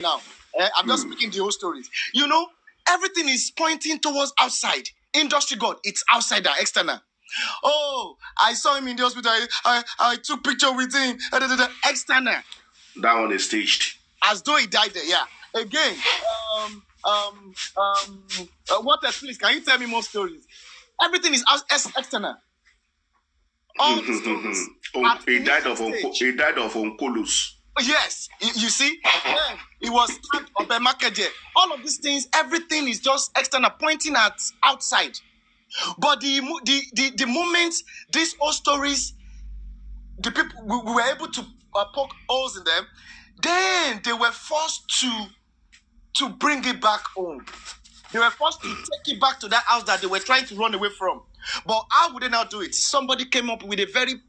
now. I'm just speaking the whole stories. You know, everything is pointing towards outside. Industry God, it's outside and external. Oh, I saw him in the hospital. I took picture with him. External. That one is staged. As though he died there, yeah. Again, what else, please? Can you tell me more stories? Everything is external. All the stories. He died of oncolus. Yes, you see, it was all of these things, everything is just external, pointing at outside. But the moment these old stories, the people we were able to poke holes in them, then they were forced to bring it back home. They were forced to take it back to that house that they were trying to run away from. But how would they now do it? Somebody came up with a very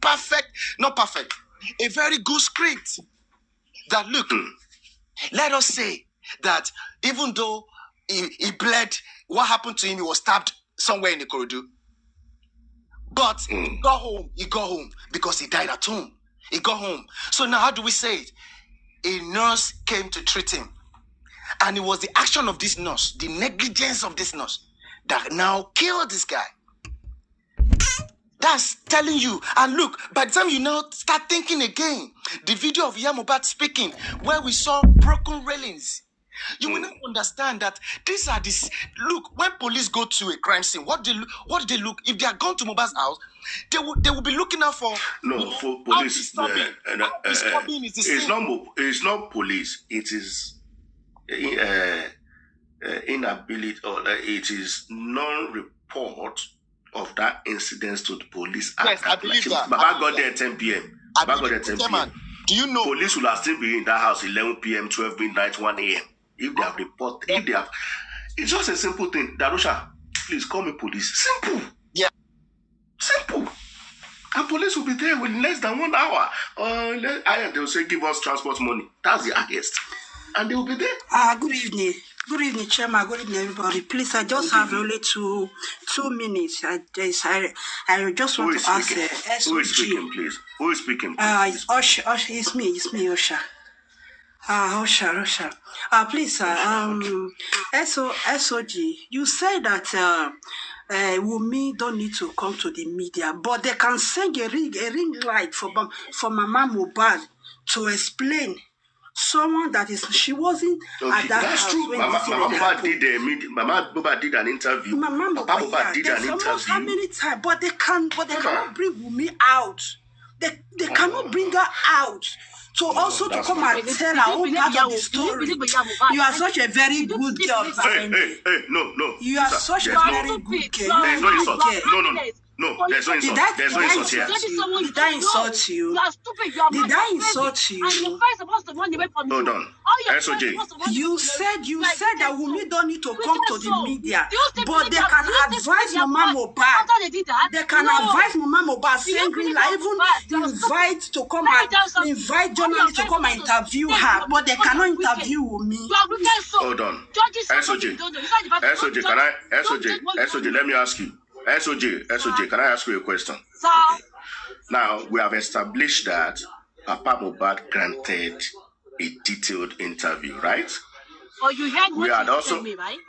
a very good script. That look, let us say that even though he bled, what happened to him? He was stabbed somewhere in the corridor. But he got home because he died at home. He got home. So now how do we say it? A nurse came to treat him. And it was the action of this nurse, the negligence of this nurse, that now killed this guy. That's telling you. And look, by the time you now start thinking again, the video of Mohbad speaking, where we saw broken railings, you will not understand that these are this. Look, when police go to a crime scene, what do they look? If they are gone to Mohbad's house, they will be looking out for. No, for police. It's not police. It is inability, or it is non-report of that incident to the police. Yes, I believe that. Baba got there at 10 p.m. Baba got there at 10 p.m. Do you know? Police will have still been in that house 11 p.m., 12 midnight, 1 a.m. If they have reported, it's just a simple thing. Darusha, please call me police. Simple. Yeah. Simple. And police will be there within less than 1 hour. They will say, give us transport money. That's the highest. And they will be there. Good evening. Good evening, Chairman. Good evening, everybody. Please, I just have only two minutes. I just want to ask SOG. Who is speaking, please? Who is speaking, please? Usher, it's me, Usher. Usher. Please, SOG, you said that Wummi don't need to come to the media, but they can send a ring light for Mama Mohbad to explain. Someone that she wasn't at that that's house. True. Mama Mohbad did an interview. Mama Mohbad did an interview. How many times? But they cannot bring Wummi out. They cannot bring her out. So also to come and tell her own part of the story. You are such a very good girl. Hey, no. You are such a very good girl. There's no insult. No, there's no insult. There's no insult here. Did I insult you? Did I insult you? Hold on. SOJ. You said that Wummi don't need to come to the media, but they can advise Mama Mohbad. They can advise Mama Mohbad, saying even invite journalists to come and interview her, but they cannot interview Wummi. Hold on. SOJ, let me ask you. SOJ, can I ask you a question? Okay. Now, we have established that Papa Mohbad granted a detailed interview, right? Oh, you heard what you told me, right?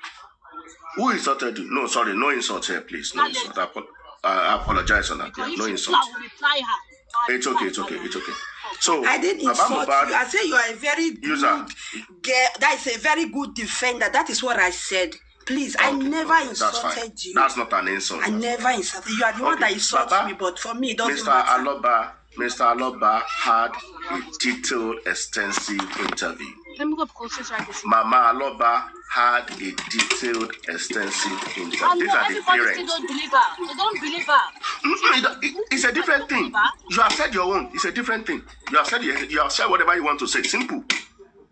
Who insulted you? No, sorry, no insult here, please. No insult. I apologize on that. No insult. It's okay. So, I didn't insult you. I say you are a very good girl. That is a very good defender. That is what I said. Please, I never insulted you. That's not an insult. I never insulted you. You are the one that insulted me, but for me, it doesn't matter. Mr. Aloba had a detailed, extensive interview. Mama Aloba had a detailed, extensive interview. These are the parents. They don't believe her. They don't believe her. It's a different thing. You have said your own. It's a different thing. You have said whatever you want to say. Simple.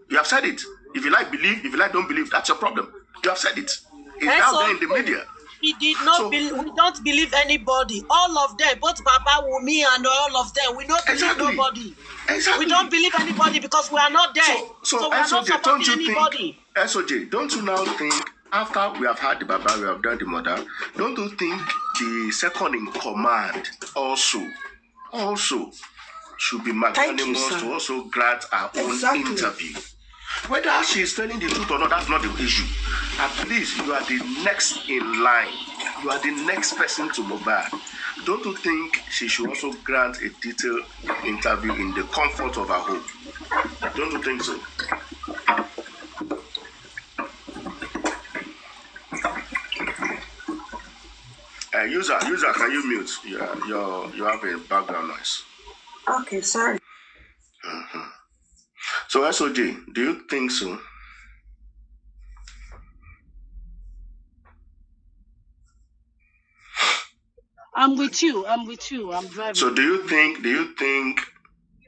You have said it. If you like, believe. If you like, don't believe. That's your problem. You have said it. It's out there in the media. We did not we don't believe anybody. All of them, both Baba, Wummi, and all of them, we don't believe nobody. Exactly. We don't believe anybody because we are not there. So we are not supporting anybody. SOJ, don't you now think, after we have had the Baba, we have done the mother, don't you think the second in command also should be magnanimous to also grant our own interview? Whether she is telling the truth or not, that's not the issue. At least you are the next in line. You are the next person to Mohbad. Don't you think she should also grant a detailed interview in the comfort of her home? Don't you think so? User, can you mute? You have a background noise. Okay, sorry. Mm-hmm. So SOJ, do you think so? I'm with you. I'm driving. So do you think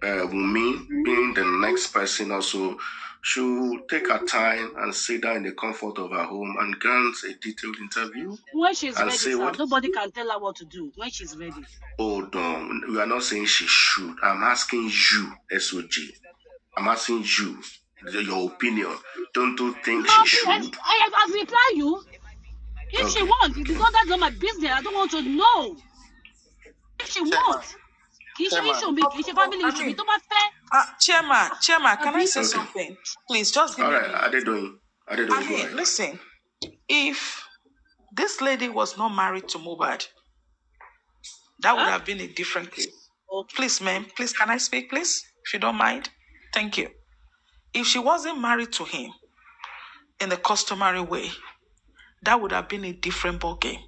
Wummi, being the next person, also should take her time and sit down in the comfort of her home and grant a detailed interview? When she's ready, sir, nobody can tell her what to do. When she's ready. Hold on. We are not saying she should. I'm asking you, SOG. I'm asking you your opinion. Don't you think she should? I reply you. If she wants, because that's not my business. I don't want to know. If she wants. Chairman, can I say something? Please, just give me. All right, are they doing? Listen, if this lady was not married to Mohbad, that would have been a different case. Okay. Please, ma'am, please, can I speak, please? If you don't mind. Thank you. If she wasn't married to him in the customary way, that would have been a different ballgame.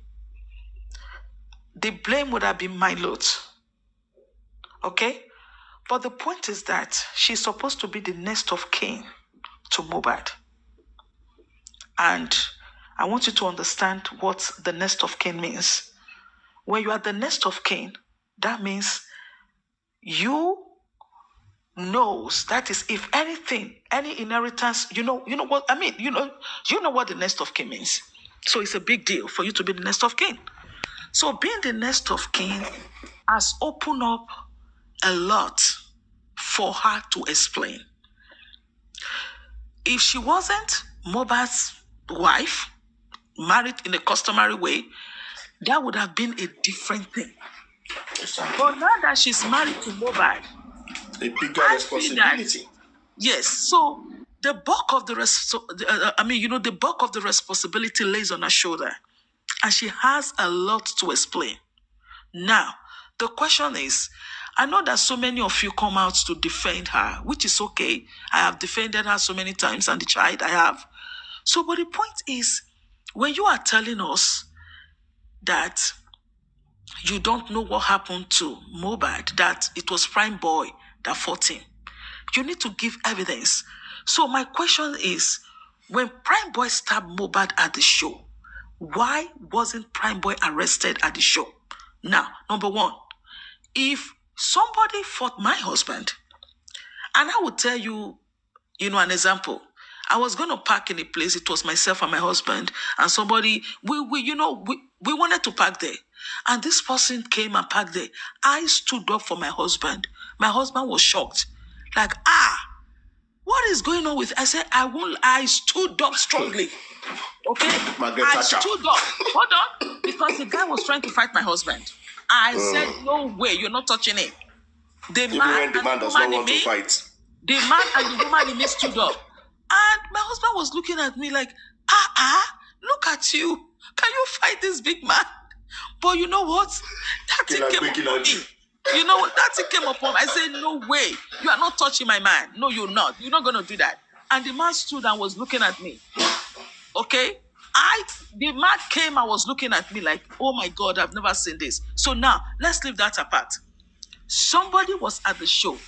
The blame would have been my lot. Okay? But the point is that she's supposed to be the next of kin to Mohbad. And I want you to understand what the next of kin means. When you are the next of kin, that means you knows, that is, if anything, any inheritance, you know what I mean, you know what the next of kin means. So it's a big deal for you to be the next of kin. So being the next of kin has opened up a lot for her to explain. If she wasn't Mohbad's wife, married in a customary way, that would have been a different thing. But now that she's married to Mohbad, a bigger responsibility. Yes, so the bulk of the the bulk of the responsibility lays on her shoulder, and she has a lot to explain. Now, the question is, I know that so many of you come out to defend her, which is okay. I have defended her so many times, and the child I have. So, but the point is, when you are telling us that you don't know what happened to Mohbad, that it was Prime Boy that fought him, you need to give evidence. So my question is, when Prime Boy stabbed Mohbad at the show, why wasn't Prime Boy arrested at the show? Now, number one, if somebody fought my husband, and I would tell you, an example. I was going to park in a place, it was myself and my husband, and somebody, we wanted to park there. And this person came and parked there. I stood up for my husband. My husband was shocked. Like, what is going on with? I said, I stood up strongly. Okay? I stood up. Hold on. Because the guy was trying to fight my husband. I said, no way, you're not touching him. The man does not want to fight. The man and the woman in me stood up. And my husband was looking at me like, look at you. Can you fight this big man? But you know what? That thing came upon me. You know what? That thing came upon me. I said, no way. You are not touching my man. No, you're not. You're not going to do that. And the man stood and was looking at me. Okay? The man came and was looking at me like, oh my God, I've never seen this. So now, let's leave that apart. Somebody was at the show,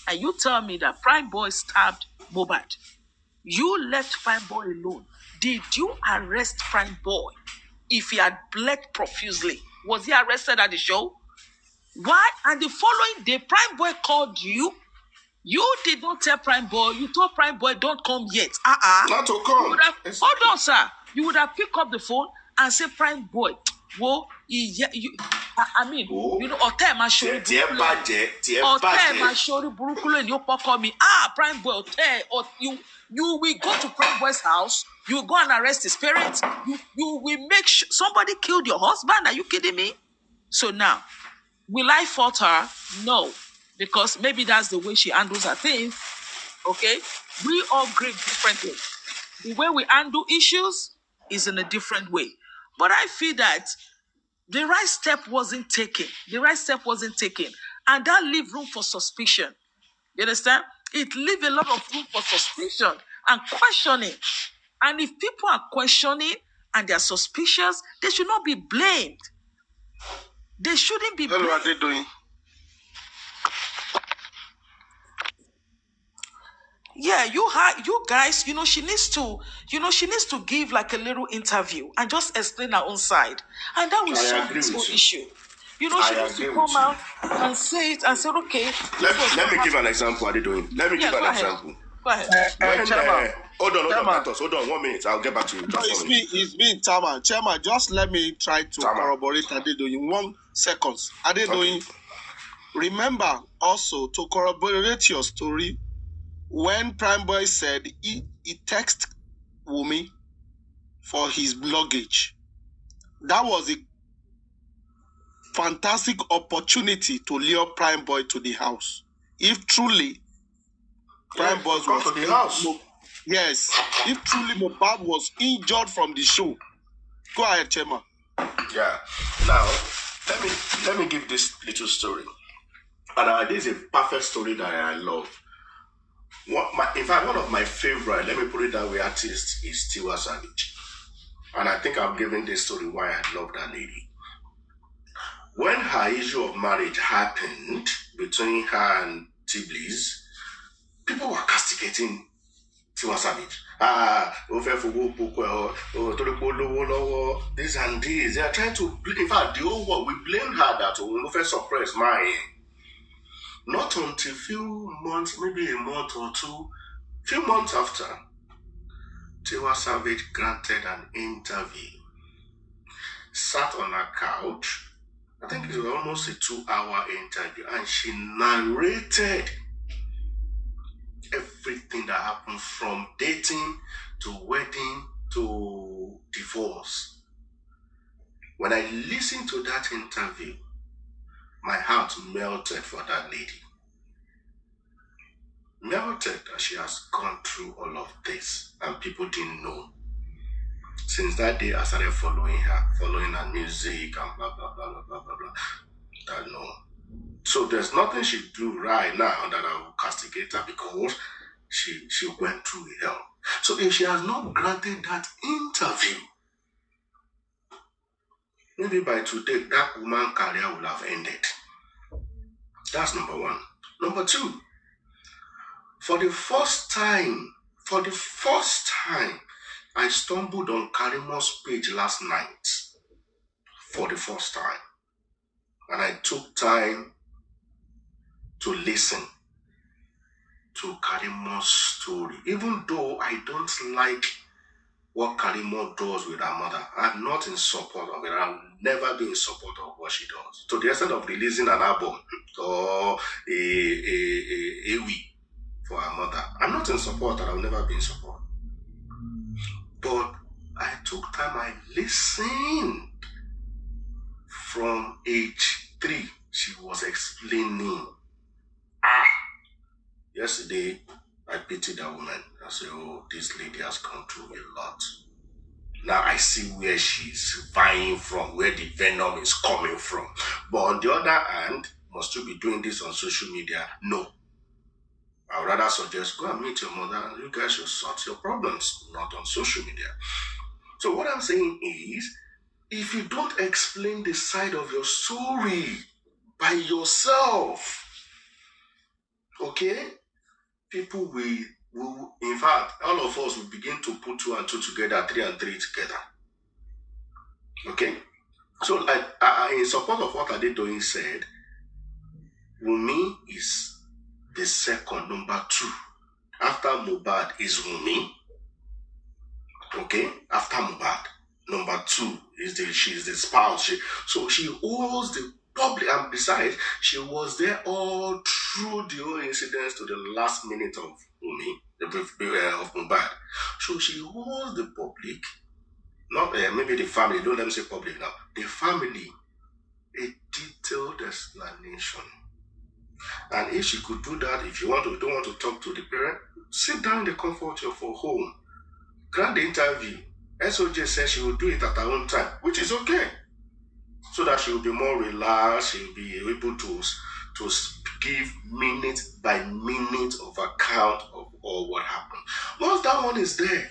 and you tell me that Prime Boy stabbed Mohbad. You left Prime Boy alone. Did you arrest Prime Boy? If he had bled profusely, was he arrested at the show? Why? And the following day, Prime Boy called you. You did not tell Prime Boy. You told Prime Boy, don't come yet. Not to come. Hold on, sir. You would have picked up the phone and said, Prime Boy, whoa, ọ̀tá ẹ̀ máa ṣorí burúkú lónìí ó pọ́kọ́ mi. Prime Boy, you will go to Prime Boy's house, you will go and arrest his parents, you will make sure somebody killed your husband. Are you kidding me? So now, will I fault her? No, because maybe that's the way she handles her things. Okay? We all grieve differently. The way we handle issues is in a different way. But I feel that the right step wasn't taken. The right step wasn't taken. And that leave room for suspicion. You understand? It leave a lot of room for suspicion and questioning. And if people are questioning and they're suspicious, they should not be blamed. They shouldn't be blamed. What are they doing? Yeah, you guys, she needs to give like a little interview and just explain her own side. And that will solve this whole issue. She needs to come out and say it and say, okay. Let me give an example. What are they doing? Let me give an example. Go ahead. Hold on 1 minute. I'll get back to you. It's me, Chairman. Chairman, just let me try to corroborate Adedoyin. 1 second. Adedoyin, remember also to corroborate your story, when Prime Boy said he texted Wummi for his luggage, that was a fantastic opportunity to lure Prime Boy to the house. If truly Prime Boy was to the house. Yes, if truly Mohbad was injured from the show. Go ahead, Chairman. Yeah. Now, let me give this little story. And this is a perfect story that I love. In fact, one of my favorite, let me put it that way, artists is Tiwa Savage. And I think I've given this story why I love that lady. When her issue of marriage happened between her and Tiblis, people were castigating Tiwa Savage. This and this. They are trying to, in fact, the whole world, we blamed her that we suppressed mine. Not until few months, maybe a month or two, few months after, Tiwa Savage granted an interview. Sat on a couch, I think it was almost a 2-hour interview, and she narrated everything that happened from dating to wedding to divorce. When I listened to that interview, my heart melted for that lady. Melted that she has gone through all of this and people didn't know. Since that day, I started following her music and blah, blah, blah, blah, blah, blah, blah. I know. So there's nothing she do right now that I will castigate her because she went through hell. So if she has not granted that interview, maybe by today, that woman's career will have ended. That's number one. Number two, for the first time, I stumbled on Karimo's page last night. For the first time. And I took time to listen to Karimo's story. Even though I don't like what Karimo does with her mother, I'm not in support of it. I'll never be in support of what she does. To the extent of releasing an album or a wee for her mother, I'm not in support and I'll never be in support. But I took time, I listened. From age 3, she was explaining. Yesterday, I pitied that woman. I said, oh, this lady has gone through a lot. Now I see where she's vying from, where the venom is coming from. But on the other hand, must you be doing this on social media? No. I would rather suggest go and meet your mother and you guys should sort your problems, not on social media. So what I'm saying is, if you don't explain the side of your story by yourself, okay, people will, in fact, all of us will begin to put 2 and 2 together, 3 and 3 together. Okay? So, in support of what Adedoyin said, Wummi is the second, number 2. After Mohbad is Wummi. Okay? After Mohbad. Number 2 is she's the spouse. So she holds the public, and besides, she was there all through the whole incidents to the last minute of Wummi, of Mohbad. So she holds the public, not maybe the family, don't let me say public now, the family, a detailed explanation And if she could do that, if you don't want to talk to the parent, sit down in the comfort of your home. Grant the interview. SOJ says she will do it at her own time, which is okay. So that she will be more relaxed, she will be able to give minute by minute of account of all what happened. Once that one is there,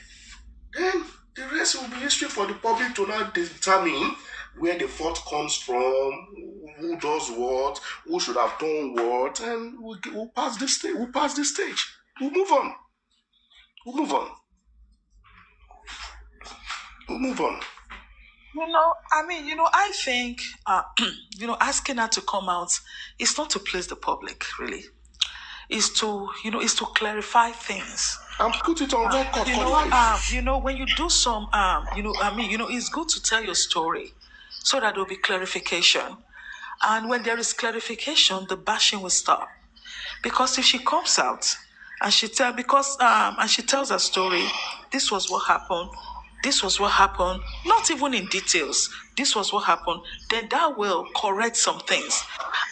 then the rest will be history for the public to now determine where the fault comes from, who does what, who should have done what, and we'll pass this stage. We'll move on. I think, asking her to come out is not to please the public, really. Is to clarify things. And put it on record for life. When you do some, it's good to tell your story so that there will be clarification. And when there is clarification, the bashing will stop. Because if she comes out and she tells her story, this was what happened, not even in details, this was what happened, then that will correct some things.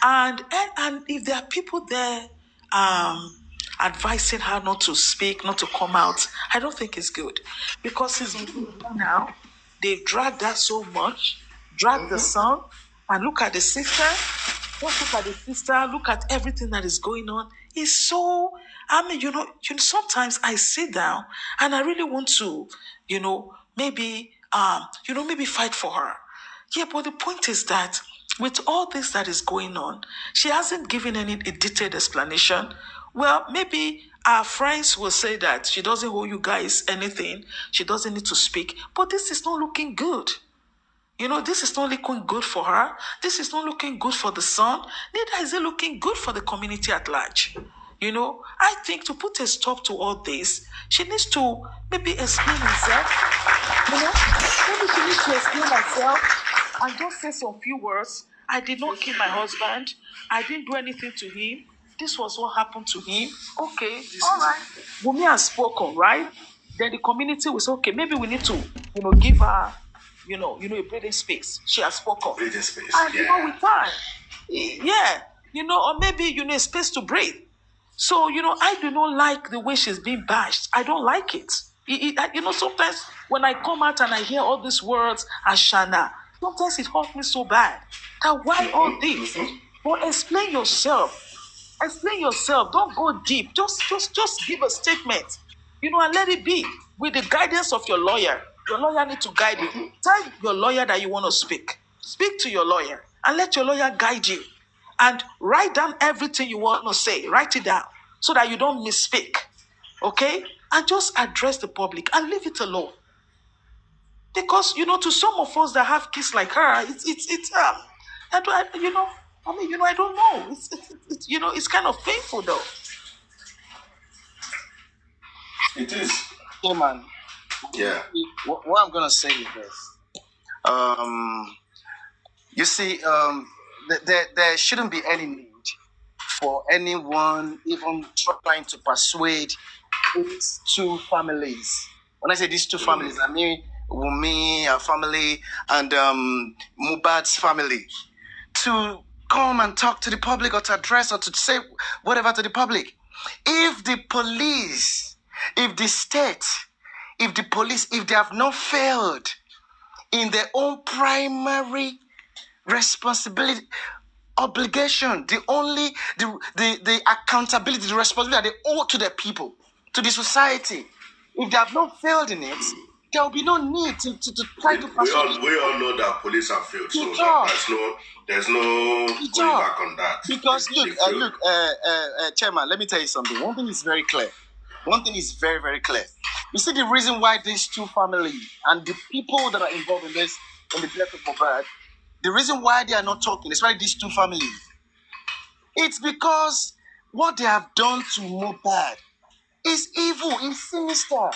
And if there are people there advising her not to speak, not to come out, I don't think it's good. Because now, they've dragged her so much, dragged the son, and look at the sister, look at everything that is going on. It's so, sometimes I sit down and I really want to, maybe fight for her. Yeah, but the point is that with all this that is going on, she hasn't given any detailed explanation. Well, maybe our friends will say that she doesn't owe you guys anything. She doesn't need to speak. But this is not looking good. This is not looking good for her. This is not looking good for the son. Neither is it looking good for the community at large. I think to put a stop to all this, she needs to maybe explain herself. Maybe she needs to explain herself and just say some few words. I did not kill my husband. I didn't do anything to him. This was what happened to him. Okay, all right. Wummi has spoken, right? Then the community will say, okay, maybe we need to, give her, a breathing space. She has spoken. Breathing space, and, with time. Yeah, or maybe, a space to breathe. So, I do not like the way she's being bashed. I don't like it. Sometimes when I come out and I hear all these words, Ashana, sometimes it hurts me so bad. That why all this? But explain yourself. Don't go deep. Just give a statement. And let it be with the guidance of your lawyer. Your lawyer needs to guide you. Tell your lawyer that you want to speak. Speak to your lawyer and let your lawyer guide you. And write down everything you want to say. Write it down so that you don't misspeak. Okay? And just address the public and leave it alone. Because, to some of us that have kids like her, I don't know. It's kind of painful though. It is. Yeah, man. Yeah. What I'm gonna say is this. You see, there shouldn't be any need for anyone even trying to persuade these two families. When I say these two families, I mean Wummi, her family, and Mohbad's family, to come and talk to the public or to address or to say whatever to the public. If the police, if the state, if the police, if they have not failed in their own primary responsibility, obligation, the accountability, the responsibility that they owe to the people, to the society, if they have not failed in it, there will be no need to try to persuade. We all know that police have failed, so there's no going back on that. Because look, Chairman, let me tell you something. One thing is very clear. One thing is very, very clear. You see the reason why these two families and the people that are involved in this, in the death of Mohbad, the reason why they are not talking, especially these two families, it's because what they have done to Mohbad is evil, it's sinister.